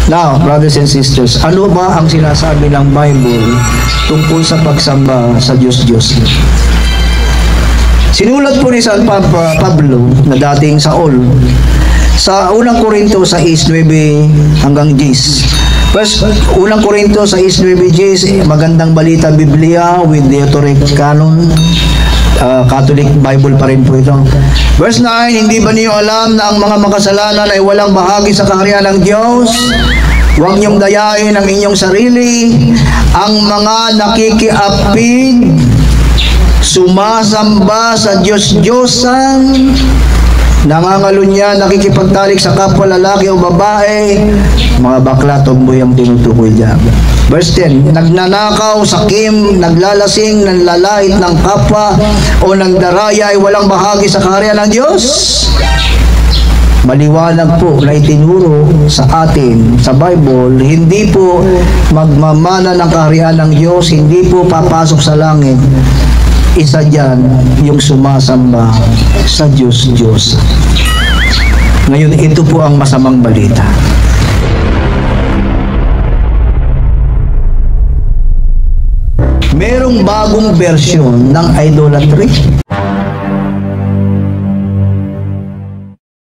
Now, brothers and sisters, ano ba ang sinasabi ng Bible tungkol sa pagsamba sa Diyos-Diyos? Sinulat po ni San Pablo na dating Saul sa unang Korinto 6:9 hanggang 10. First, unang Korinto 6:9, magandang balita Biblia with the Authoric Canon. Catholic Bible pa rin po ito. Verse 9, hindi ba niyo alam na ang mga makasalanan ay walang bahagi sa kaharian ng Diyos? Huwag niyong dayain ang inyong sarili. Ang mga nakikiapid, sumasamba sa Diyos-Diyosan, nangangalunya, nakikipagtalik sa kapwa lalaki o babae, mga bakla, tomboy ang tinutukoy dyan. Verse 10, nagnanakaw, sakim, naglalasing, nanlalait ng kapwa o nagdaraya ay walang bahagi sa kaharian ng Diyos. Maliwanag po na itinuro sa atin sa Bible, hindi po magmamana ng kaharian ng Diyos, hindi po papasok sa langit. Isa dyan yung sumasamba sa Diyos-Diyos. Ngayon, ito po ang masamang balita. Merong bagong version ng idolatry.